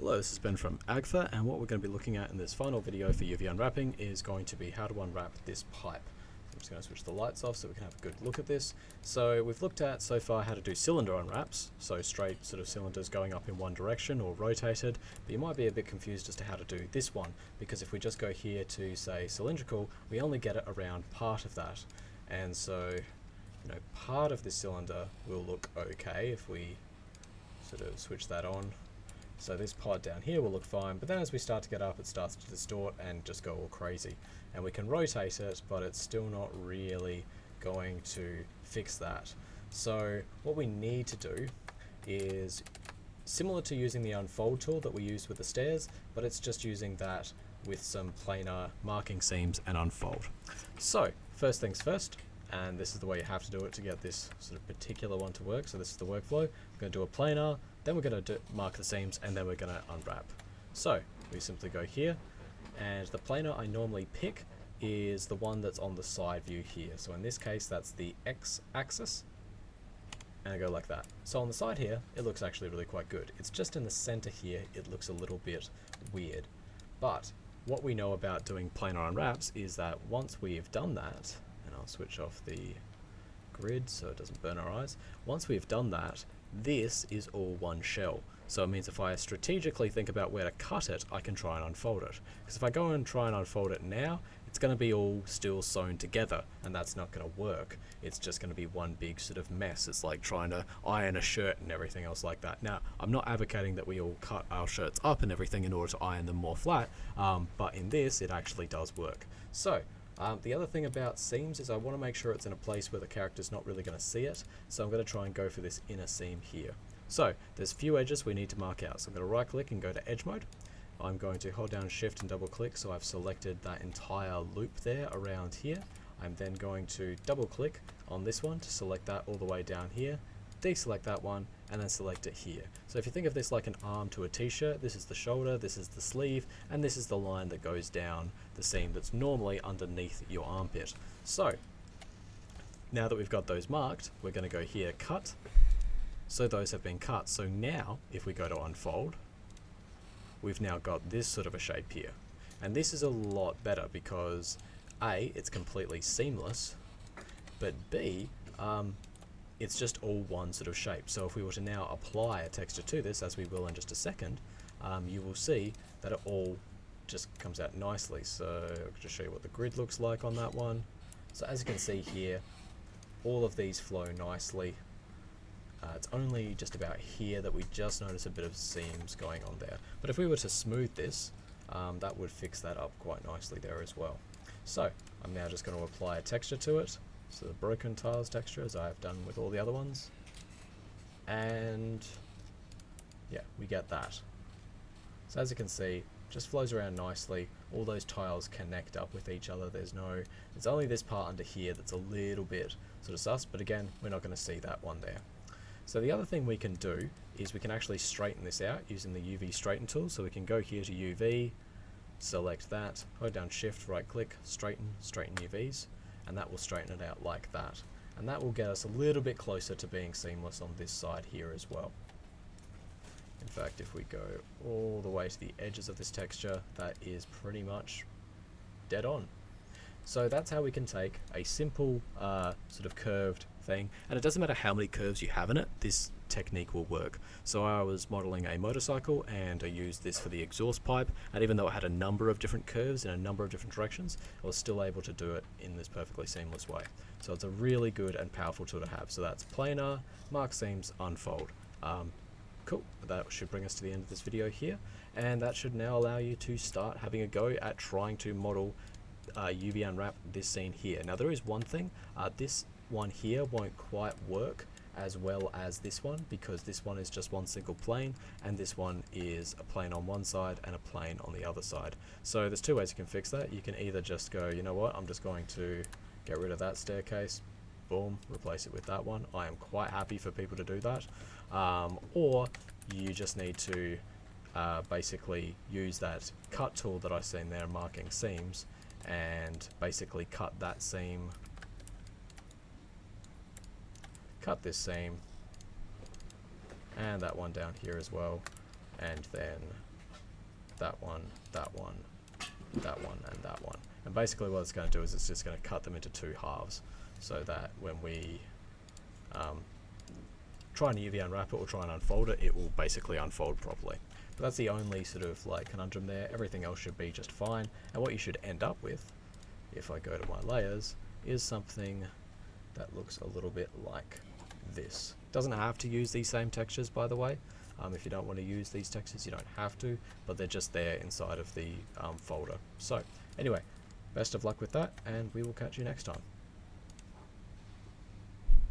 Hello, this is Ben from Agfa, and what we're going to be looking at in this final video for UV unwrapping is going to be how to unwrap this pipe. I'm just going to switch the lights off so we can have a good look at this. So we've looked at so far how to do cylinder unwraps, so straight sort of cylinders going up in one direction or rotated, but you might be a bit confused as to how to do this one, because if we just go here to say cylindrical, we only get it around part of that. And so, part of this cylinder will look okay if we sort of switch that on. So this pod down here will look fine, but then as we start to get up, it starts to distort and just go all crazy. And we can rotate it, but it's still not really going to fix that. So what we need to do is similar to using the unfold tool that we used with the stairs, but it's just using that with some planar marking seams and unfold. So first things first, and this is the way you have to do it to get this sort of particular one to work. So this is the workflow. We're going to do a planar, then we're going to mark the seams, and then we're going to unwrap. So we simply go here, and the planar I normally pick is the one that's on the side view here. So in this case, that's the x-axis, and I go like that. So on the side here, it looks actually really quite good. It's just in the center here, it looks a little bit weird. But what we know about doing planar unwraps is that once we've done that, and I'll switch off the grid so it doesn't burn our eyes. Once we've done that, this is all one shell. So it means if I strategically think about where to cut it, I can try and unfold it. Because if I go and try and unfold it now, it's going to be all still sewn together, and that's not going to work. It's just going to be one big sort of mess. It's like trying to iron a shirt and everything else like that. Now, I'm not advocating that we all cut our shirts up and everything in order to iron them more flat, but in this, it actually does work. So, the other thing about seams is I want to make sure it's in a place where the character's not really going to see it, so I'm going to try and go for this inner seam here. So there's a few edges we need to mark out, so I'm going to right click and go to edge mode. I'm going to hold down shift and double click so I've selected that entire loop there around here. I'm then going to double click on this one to select that all the way down here, deselect that one, and then select it here. So if you think of this like an arm to a t-shirt, this is the shoulder, this is the sleeve, and this is the line that goes down the seam that's normally underneath your armpit. So now that we've got those marked, we're going to go here, cut. So those have been cut. So now if we go to unfold, we've now got this sort of a shape here. And this is a lot better because A, it's completely seamless, but B, it's just all one sort of shape. So if we were to now apply a texture to this, as we will in just a second, you will see that it all just comes out nicely. So I'll just show you what the grid looks like on that one. So as you can see here, all of these flow nicely. It's only just about here that we just notice a bit of seams going on there. But if we were to smooth this, that would fix that up quite nicely there as well. So I'm now just going to apply a texture to it. So the broken tiles texture, as I have done with all the other ones. And yeah, we get that. So as you can see, just flows around nicely. All those tiles connect up with each other. It's only this part under here that's a little bit sort of sus, but again, we're not going to see that one there. So the other thing we can do is we can actually straighten this out using the UV straighten tool. So we can go here to UV, select that, hold down shift, right click, straighten UVs, and that will straighten it out like that. And that will get us a little bit closer to being seamless on this side here as well. In fact, if we go all the way to the edges of this texture, that is pretty much dead on. So that's how we can take a simple sort of curved thing, and it doesn't matter how many curves you have in it, this technique will work. So I was modeling a motorcycle and I used this for the exhaust pipe, and even though it had a number of different curves in a number of different directions, I was still able to do it in this perfectly seamless way. So it's a really good and powerful tool to have. So that's planar, mark seams, unfold. Cool, that should bring us to the end of this video here, and that should now allow you to start having a go at trying to model UV unwrap this scene here. Now there is one thing, this one here won't quite work as well as this one, because this one is just one single plane and this one is a plane on one side and a plane on the other side. So there's two ways you can fix that. You can either just go, you know what, I'm just going to get rid of that staircase, boom, replace it with that one. I am quite happy for people to do that, or you just need to basically use that cut tool that I've seen there marking seams and basically cut that seam, cut this seam and that one down here as well, and then that one, that one, that one, and that one. And basically what it's going to do is it's just going to cut them into two halves, so that when we try and UV unwrap it or try and unfold it, it will basically unfold properly. But that's the only sort of like conundrum there. Everything else should be just fine. And what you should end up with, if I go to my layers, is something that looks a little bit like this. Doesn't have to use these same textures, by the way. If you don't want to use these textures, you don't have to, but they're just there inside of the folder. So anyway, best of luck with that, and we will catch you next time.